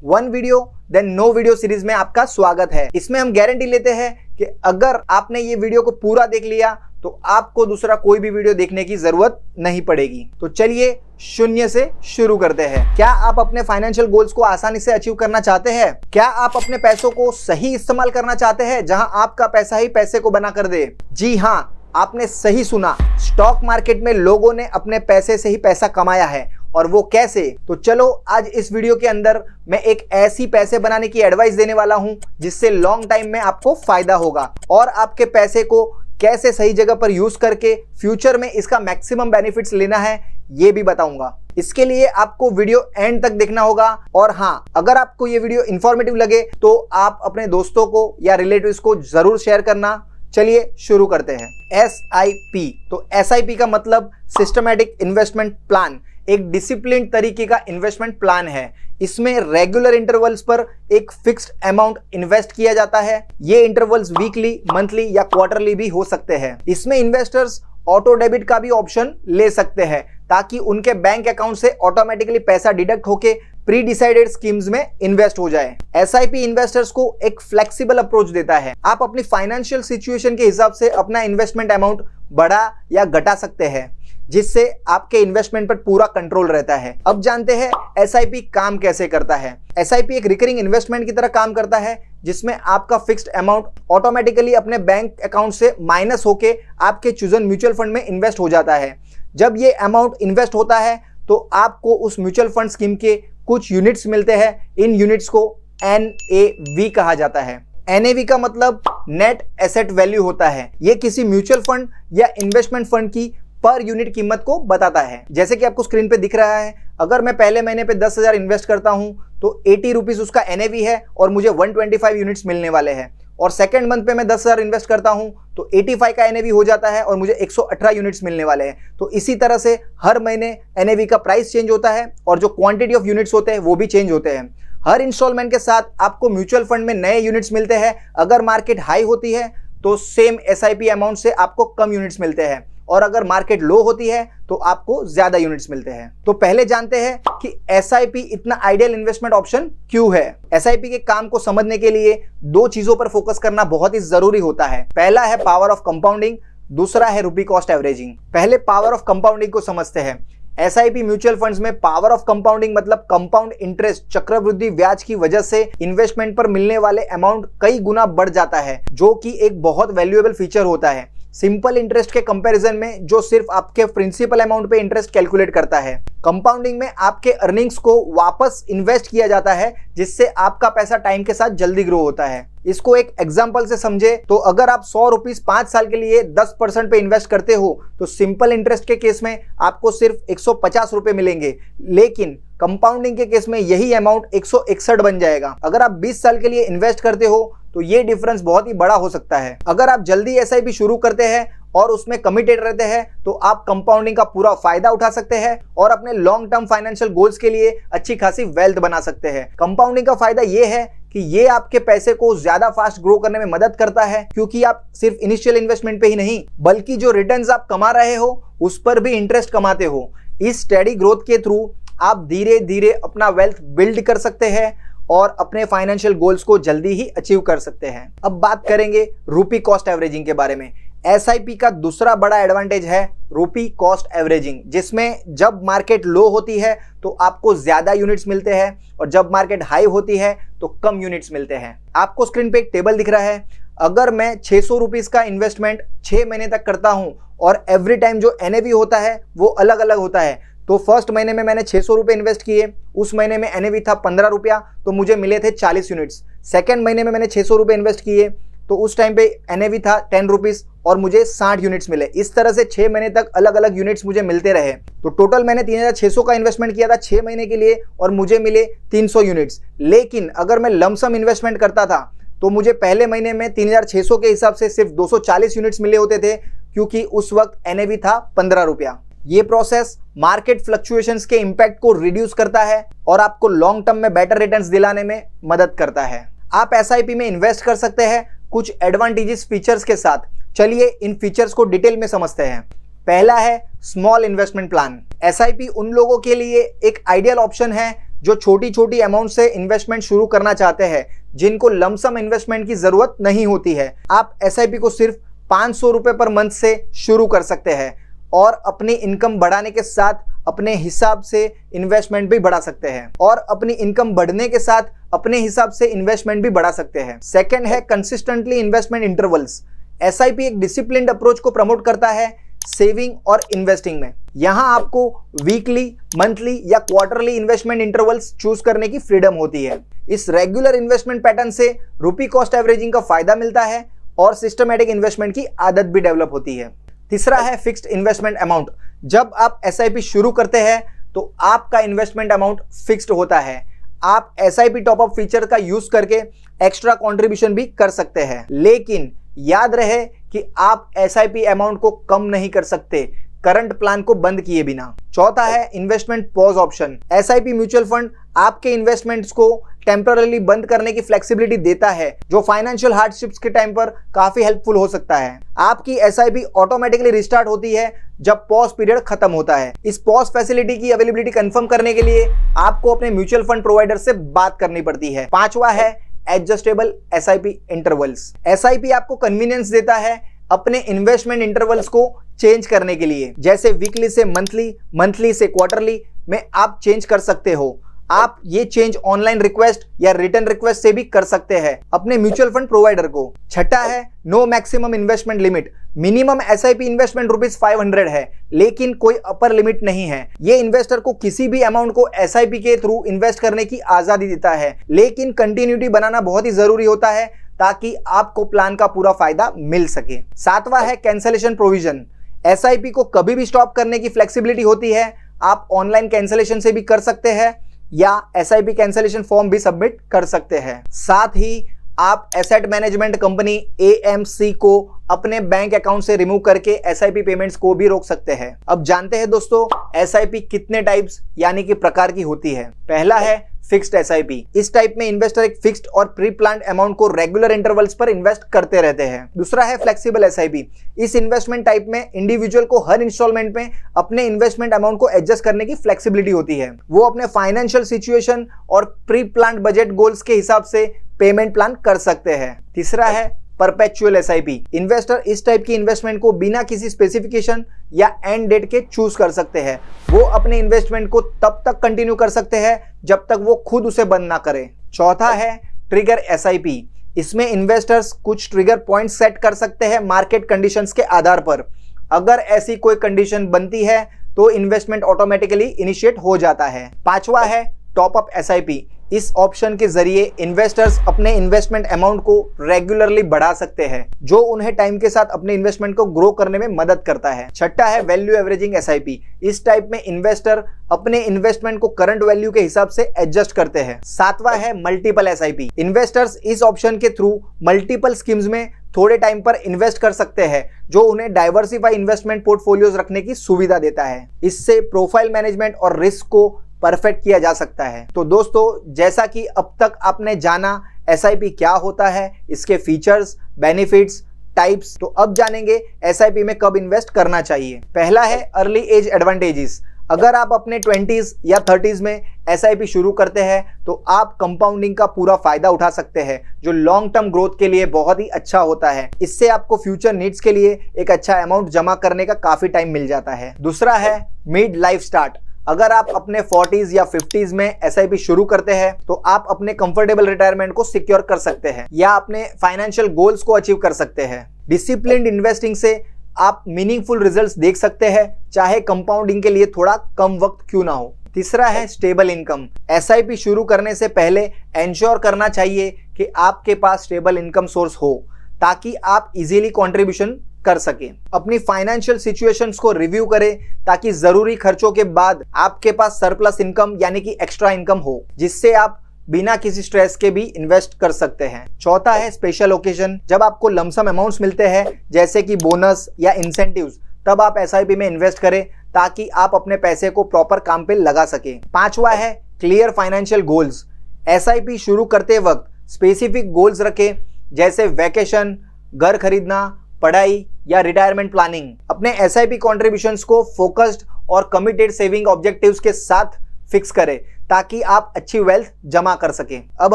One video then no video series में आपका स्वागत है। इसमें हम गारंटी लेते हैं कि अगर आपने ये वीडियो को पूरा देख लिया तो आपको दूसरा कोई भी वीडियो देखने की जरूरत नहीं पड़ेगी। तो चलिए शून्य से शुरू करते हैं। क्या आप अपने फाइनेंशियल गोल्स को आसानी से अचीव करना चाहते हैं? क्या आप अपने पैसों को सही इस्तेमाल करना चाहते हैं, जहां आपका पैसा ही पैसे को बना कर दे? जी हाँ, आपने सही सुना। स्टॉक मार्केट में लोगों ने अपने पैसे से ही पैसा कमाया है, और वो कैसे? तो चलो आज इस वीडियो के अंदर मैं एक ऐसी पैसे बनाने की एडवाइस देने वाला हूं जिससे लॉन्ग टाइम में आपको फायदा होगा, और आपके पैसे को कैसे सही जगह पर यूज करके फ्यूचर में इसका मैक्सिमम बेनिफिट्स लेना है ये भी बताऊंगा। इसके लिए आपको वीडियो एंड तक देखना होगा। और हाँ, अगर आपको ये वीडियो इंफॉर्मेटिव लगे तो आप अपने दोस्तों को या रिलेटिव्स को जरूर शेयर करना। चलिए शुरू करते हैं। SIP, तो SIP का मतलब सिस्टमैटिक इन्वेस्टमेंट प्लान, एक डिसिप्लिन तरीके का इन्वेस्टमेंट प्लान है। इसमें रेगुलर इंटरवल्स पर एक फिक्स्ड अमाउंट इन्वेस्ट किया जाता है। ये इंटरवल्स वीकली, मंथली या क्वार्टरली भी हो सकते हैं। इसमें इन्वेस्टर्स ऑटो डेबिट का भी ऑप्शन ले सकते हैं ताकि उनके बैंक अकाउंट से ऑटोमेटिकली पैसा डिडक्ट होके प्री डिसाइडेड स्कीम्स में इन्वेस्ट हो जाए। SIP इन्वेस्टर्स को एक फ्लेक्सिबल अप्रोच देता है। आप अपनी फाइनेंशियल सिचुएशन के हिसाब से अपना इन्वेस्टमेंट अमाउंट बढ़ा या घटा सकते हैं, जिससे आपके इन्वेस्टमेंट पर पूरा कंट्रोल रहता है। अब जानते हैं SIP काम कैसे करता है। SIP एक रिकरिंग इन्वेस्टमेंट की तरह काम करता है, जिसमें आपका फिक्स्ड अमाउंट ऑटोमेटिकली अपने बैंक अकाउंट से माइनस होके आपके चूजन म्यूचुअल फंड में इन्वेस्ट हो जाता है। जब ये अमाउंट इन्वेस्ट होता है तो आपको उस म्यूचुअल फंड स्कीम के कुछ यूनिट्स मिलते हैं। इन यूनिट्स को NAV कहा जाता है। NAV का मतलब नेट एसेट वैल्यू होता है। ये किसी म्यूचुअल फंड या इन्वेस्टमेंट फंड की पर यूनिट कीमत को बताता है। जैसे कि आपको स्क्रीन पे दिख रहा है, अगर मैं पहले महीने पे 10,000 इन्वेस्ट करता हूं तो 80 रुपीज उसका NAV है और मुझे 125 यूनिट्स मिलने वाले हैं। और सेकंड मंथ पे मैं 10,000 इन्वेस्ट करता हूं तो 85 का NAV हो जाता है और मुझे 118 यूनिट्स मिलने वाले हैं। तो इसी तरह से हर महीने NAV का प्राइस चेंज होता है और जो क्वांटिटी ऑफ यूनिट्स होते हैं वो भी चेंज होते हैं। हर इंस्टॉलमेंट के साथ आपको म्यूचुअल फंड में नए यूनिट्स मिलते हैं। अगर मार्केट हाई होती है तो सेम SIP अमाउंट से आपको कम यूनिट्स मिलते हैं, और अगर मार्केट लो होती है तो आपको ज्यादा यूनिट्स मिलते हैं। तो पहले जानते हैं कि SIP इतना आइडियल इन्वेस्टमेंट ऑप्शन क्यों है। SIP के काम को समझने के लिए दो चीजों पर फोकस करना बहुत ही जरूरी होता है। पहला है पावर ऑफ कंपाउंडिंग, दूसरा है रुपी कॉस्ट एवरेजिंग। पहले पावर ऑफ कंपाउंडिंग को समझते हैं। SIP म्यूचुअल फंड्स में पावर ऑफ कंपाउंडिंग मतलब कंपाउंड इंटरेस्ट, चक्रवृद्धि ब्याज की वजह से इन्वेस्टमेंट पर मिलने वाले अमाउंट कई गुना बढ़ जाता है, जो कि एक बहुत वैल्यूएबल फीचर होता है सिंपल इंटरेस्ट के कंपैरिजन में, जो सिर्फ आपके प्रिंसिपल अमाउंट पे इंटरेस्ट कैलकुलेट करता है। कंपाउंडिंग में आपके अर्निंग्स को वापस इन्वेस्ट किया जाता है, जिससे आपका पैसा टाइम के साथ जल्दी ग्रो होता है। इसको एक एग्जांपल से समझे तो अगर आप 100 रुपीज 5 साल के लिए 10% पे इन्वेस्ट करते हो तो सिंपल इंटरेस्ट के केस में आपको सिर्फ 150 रुपए मिलेंगे, लेकिन कंपाउंडिंग के केस में यही अमाउंट 161 बन जाएगा। अगर आप 20 साल के लिए इन्वेस्ट करते हो तो ये डिफरेंस बहुत ही बड़ा हो सकता है। अगर आप जल्दी SIP शुरू करते हैं और उसमें कमिटेड रहते हैं तो आप कंपाउंडिंग का पूरा फायदा उठा सकते हैं और अपने लॉन्ग टर्म फाइनेंशियल गोल्स के लिए अच्छी खासी वेल्थ बना सकते हैं। कंपाउंडिंग का फायदा ये है कि ये आपके पैसे को ज्यादा फास्ट ग्रो करने में मदद करता है, क्योंकि आप सिर्फ इनिशियल इन्वेस्टमेंट पे ही नहीं बल्कि जो रिटर्न्स आप कमा रहे हो उस पर भी इंटरेस्ट कमाते हो। इस स्टेडी ग्रोथ के थ्रू आप धीरे धीरे अपना वेल्थ बिल्ड कर सकते हैं और अपने फाइनेंशियल गोल्स को जल्दी ही अचीव कर सकते हैं। अब बात करेंगे रुपी कॉस्ट एवरेजिंग के बारे में। SIP का दूसरा बड़ा एडवांटेज है रुपी कॉस्ट एवरेजिंग, जिसमें जब मार्केट लो होती है तो आपको ज्यादा यूनिट्स मिलते हैं और जब मार्केट हाई होती है तो कम यूनिट्स मिलते हैं। आपको स्क्रीन पे एक टेबल दिख रहा है। अगर मैं 600 रुपीज का इन्वेस्टमेंट 6 महीने तक करता हूं और एवरी टाइम जो NAV होता है वो अलग अलग होता है, तो फर्स्ट महीने में मैंने 600 रुपये इन्वेस्ट किए, उस महीने में NAV था 15 रुपया तो मुझे मिले थे 40 यूनिट्स। सेकेंड महीने में मैंने 600 रुपये इन्वेस्ट किए तो उस टाइम पे NAV था 10 रुपीज और मुझे 60 यूनिट्स मिले। इस तरह से 6 महीने तक अलग अलग यूनिट्स मुझे मिलते रहे। तो टोटल मैंने 3600 का इन्वेस्टमेंट किया था 6 महीने के लिए और मुझे मिले 300 यूनिट्स। लेकिन अगर मैं लमसम इन्वेस्टमेंट करता था तो मुझे पहले महीने में 3600 के हिसाब से सिर्फ 240 यूनिट्स मिले होते थे, क्योंकि उस वक्त NAV था 15 रुपया। ये प्रोसेस मार्केट फ्लक्चुएशंस के इंपैक्ट को रिड्यूस करता है और आपको लॉन्ग टर्म में बेटर रिटर्न्स दिलाने में मदद करता है। आप SIP में इन्वेस्ट कर सकते हैं कुछ एडवांटेजेस फीचर्स के साथ। चलिए इन फीचर्स को डिटेल में समझते हैं। पहला है स्मॉल इन्वेस्टमेंट प्लान। SIP उन लोगों के लिए एक आइडियल ऑप्शन है जो छोटी छोटी अमाउंट से इन्वेस्टमेंट शुरू करना चाहते हैं, जिनको लमसम इन्वेस्टमेंट की जरूरत नहीं होती है, आप SIP को सिर्फ 500 रुपए पर मंथ से शुरू कर सकते हैं और अपनी इनकम बढ़ाने के साथ अपने हिसाब से इन्वेस्टमेंट भी बढ़ा सकते हैं और अपनी इनकम बढ़ने के साथ अपने हिसाब से इन्वेस्टमेंट भी बढ़ा सकते हैं। सेकंड है कंसिस्टेंटली इन्वेस्टमेंट इंटरवल्स। SIP एक डिसिप्लिन्ड अप्रोच को प्रमोट करता है सेविंग और इन्वेस्टिंग में। यहां आपको वीकली, मंथली या क्वार्टरली इन्वेस्टमेंट इंटरवल्स चूज करने की फ्रीडम होती है। इस रेगुलर इन्वेस्टमेंट पैटर्न से रुपी कॉस्ट एवरेजिंग का फायदा मिलता है और सिस्टमैटिक इन्वेस्टमेंट की आदत भी डेवलप होती है। तीसरा है फिक्स्ड इन्वेस्टमेंट अमाउंट। जब आप SIP शुरू करते हैं तो आपका इन्वेस्टमेंट अमाउंट फिक्स्ड होता है। आप SIP टॉपअप फीचर का यूज करके एक्स्ट्रा कंट्रीब्यूशन भी कर सकते हैं, लेकिन याद रहे कि आप SIP अमाउंट को कम नहीं कर सकते करंट प्लान को बंद किए बिना। चौथा है investment pause option. SIP mutual fund आपके इन्वेस्टमेंट्स को टेम्पररी बंद करने की फ्लेक्सिबिलिटी देता है, जो फाइनेंशियल हार्डशिप्स के टाइम पर काफी हेल्पफुल हो सकता है। आपकी SIP ऑटोमेटिकली रिस्टार्ट होती है जब पॉज पीरियड खत्म होता है। इस पॉज फैसिलिटी की अवेलेबिलिटी कंफर्म करने के लिए आपको अपने म्यूचुअल फंड प्रोवाइडर से बात करनी पड़ती है। पांचवा है एडजस्टेबल SIP इंटरवल्स। SIP आपको कन्वीनियंस देता है अपने इन्वेस्टमेंट इंटरवल्स को चेंज करने के लिए, जैसे वीकली से मंथली, मंथली से क्वार्टरली में आप चेंज कर सकते हो। आप ये चेंज ऑनलाइन रिक्वेस्ट या रिटर्न रिक्वेस्ट से भी कर सकते हैं अपने म्यूचुअल फंड प्रोवाइडर को। छठा है no maximum investment limit. Minimum SIP investment ₹500 है, लेकिन कोई अपर लिमिट नहीं है। ये इन्वेस्टर को किसी भी अमाउंट को SIP के थ्रू इन्वेस्ट करने की आजादी देता है, लेकिन कंटिन्यूटी बनाना बहुत ही जरूरी होता है ताकि आपको प्लान का पूरा फायदा मिल सके। सातवां है कैंसलेशन प्रोविजन। SIP को कभी भी स्टॉप करने की फ्लेक्सिबिलिटी होती है। आप ऑनलाइन कैंसलेशन से भी कर सकते हैं या SIP कैंसलेशन फॉर्म भी सबमिट कर सकते हैं। साथ ही आप एसेट मैनेजमेंट कंपनी AMC को अपने बैंक अकाउंट से रिमूव करके SIP पेमेंट्स को भी रोक सकते हैं। अब जानते हैं दोस्तों SIP कितने टाइप्स यानी कि प्रकार की होती है। पहला है फिक्स्ड SIP। इस टाइप में इन्वेस्टर एक फिक्स्ड और प्री प्लान्ड अमाउंट को रेगुलर इंटरवल्स पर इन्वेस्ट करते रहते हैं। दूसरा है फ्लेक्सिबल SIP। इस इन्वेस्टमेंट टाइप में इंडिविजुअल को हर इंस्टॉलमेंट में अपने इन्वेस्टमेंट अमाउंट को एडजस्ट करने की फ्लेक्सिबिलिटी होती है। वो अपने फाइनेंशियल सिचुएशन और प्री प्लान्ड बजट गोल्स के हिसाब से पेमेंट प्लान कर सकते हैं। तीसरा है परपेचुअल SIP। इन्वेस्टर इस टाइप की इन्वेस्टमेंट को बिना किसी स्पेसिफिकेशन या एंड डेट के चूज कर सकते हैं। वो अपने इन्वेस्टमेंट को तब तक कंटिन्यू कर सकते हैं जब तक वो खुद उसे बंद ना करें। चौथा है ट्रिगर SIP। इसमें इन्वेस्टर्स कुछ ट्रिगर पॉइंट सेट कर सकते हैं मार्केट कंडीशंस के आधार पर। अगर ऐसी कोई कंडीशन बनती है तो इन्वेस्टमेंट ऑटोमेटिकली इनिशिएट हो जाता है। पांचवा है टॉप अप SIP। इस ऑप्शन के जरिए इन्वेस्टर्स अपने इन्वेस्टमेंट अमाउंट को रेगुलरली बढ़ा सकते हैं, जो उन्हें टाइम के साथ अपने इन्वेस्टमेंट को ग्रो करने में मदद करता है। छठा है वैल्यू एवरेजिंग SIP। इस टाइप में इन्वेस्टर अपने इन्वेस्टमेंट को करंट वैल्यू के हिसाब से एडजस्ट करते हैं। सातवां है मल्टीपल SIP। इन्वेस्टर्स इस ऑप्शन के थ्रू मल्टीपल स्कीम्स में थोड़े टाइम पर इन्वेस्ट कर सकते हैं, जो उन्हें डाइवर्सिफाई इन्वेस्टमेंट पोर्टफोलियोज रखने की सुविधा देता है। इससे प्रोफाइल मैनेजमेंट और रिस्क को परफेक्ट किया जा सकता है। तो दोस्तों, जैसा कि अब तक आपने जाना SIP क्या होता है, इसके फीचर्स, बेनिफिट्स, टाइप्स, तो अब जानेंगे SIP में कब इन्वेस्ट करना चाहिए। पहला है अर्ली एज एडवांटेजेस। अगर आप अपने 20s या 30s में SIP शुरू करते हैं तो आप कंपाउंडिंग का पूरा फायदा उठा सकते हैं, जो लॉन्ग टर्म ग्रोथ के लिए बहुत ही अच्छा होता है। इससे आपको फ्यूचर नीड्स के लिए एक अच्छा अमाउंट जमा करने का काफी टाइम मिल जाता है। दूसरा है मिड लाइफ स्टार्ट। अगर आप अपने 40s या 50s में SIP शुरू करते हैं तो आप अपने कंफर्टेबल रिटायरमेंट को सिक्योर कर सकते हैं या अपने फाइनेंशियल गोल्स को अचीव कर सकते हैं। डिसिप्लिन्ड इन्वेस्टिंग से आप मीनिंगफुल रिजल्ट्स देख सकते हैं, चाहे कंपाउंडिंग के लिए थोड़ा कम वक्त क्यों ना हो। तीसरा है स्टेबल इनकम। SIP शुरू करने से पहले इंश्योर करना चाहिए कि आपके पास स्टेबल इनकम सोर्स हो, ताकि आप इजीली कंट्रीब्यूशन कर सके। अपनी फाइनेंशियल सिचुएशंस को रिव्यू करें ताकि जरूरी खर्चों के बाद आपके पास सरप्लस इनकम यानी कि एक्स्ट्रा इनकम हो, जिससे आप बिना किसी स्ट्रेस के भी इन्वेस्ट कर सकते हैं। चौथा है स्पेशल ओकेजन। जब आपको लमसम अमाउंट्स मिलते हैं जैसे कि बोनस या इंसेंटिव्स, तब आप SIP में इन्वेस्ट करें ताकि आप अपने पैसे को प्रॉपर काम पे लगा सकें। पांचवा है क्लियर फाइनेंशियल गोल्स। SIP शुरू करते वक्त स्पेसिफिक गोल्स रखें, जैसे वैकेशन, घर खरीदना, पढ़ाई या रिटायरमेंट प्लानिंग। अपने SIP कॉन्ट्रीब्यूशंस को फोकस्ड और कमिटेड सेविंग ऑब्जेक्टिव्स के साथ फिक्स करें ताकि आप अच्छी वेल्थ जमा कर सके। अब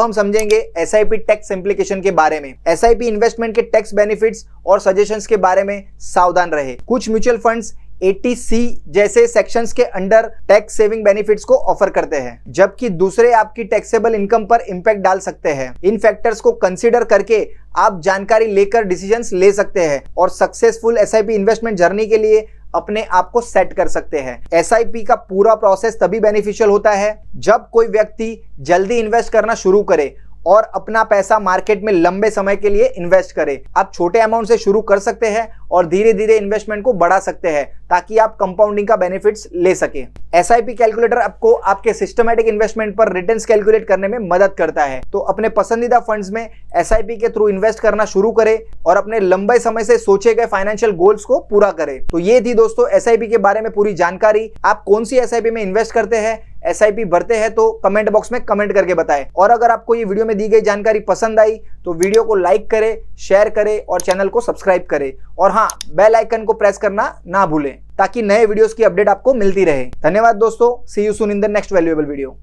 हम समझेंगे SIP टैक्स इम्प्लीकेशन के बारे में। SIP इन्वेस्टमेंट के टैक्स बेनिफिट्स और सजेशंस के बारे में सावधान रहे। कुछ म्यूचुअल फंड्स 80C जैसे सेक्शंस के अंडर टैक्स सेविंग बेनिफिट्स को ऑफर करते हैं, जबकि दूसरे आपकी टैक्सेबल इनकम पर इंपैक्ट डाल सकते हैं। इन फैक्टर्स को कंसीडर करके आप जानकारी लेकर डिसीजंस ले सकते हैं और सक्सेसफुल SIP इन्वेस्टमेंट जर्नी के लिए अपने आप को सेट कर सकते हैं। SIP का पूरा प्रोसेस तभी बेनिफिशियल होता है जब कोई व्यक्ति जल्दी इन्वेस्ट करना शुरू करे और अपना पैसा मार्केट में लंबे समय के लिए इन्वेस्ट करे। आप छोटे अमाउंट से शुरू कर सकते हैं और धीरे धीरे इन्वेस्टमेंट को बढ़ा सकते हैं ताकि आप कंपाउंडिंग का बेनिफिट्स ले सके। SIP कैलकुलेटर आपको आपके सिस्टमैटिक इन्वेस्टमेंट पर रिटर्न्स कैलकुलेट करने में मदद करता है। तो अपने पसंदीदा फंड्स में SIP के थ्रू इन्वेस्ट करना शुरू करें और अपने लंबे समय से सोचे गए फाइनेंशियल गोल्स को पूरा करें। तो ये थी दोस्तों SIP के बारे में पूरी जानकारी। आप कौन सी SIP में इन्वेस्ट करते हैं, SIP भरते हैं तो कमेंट बॉक्स में कमेंट करके बताएं। और अगर आपको ये वीडियो में दी गई जानकारी पसंद आई तो वीडियो को लाइक करें, शेयर करें और चैनल को सब्सक्राइब करें। और हाँ, बेल आइकन को प्रेस करना ना भूलें ताकि नए वीडियोस की अपडेट आपको मिलती रहे। धन्यवाद दोस्तों। See you soon in the next valuable video.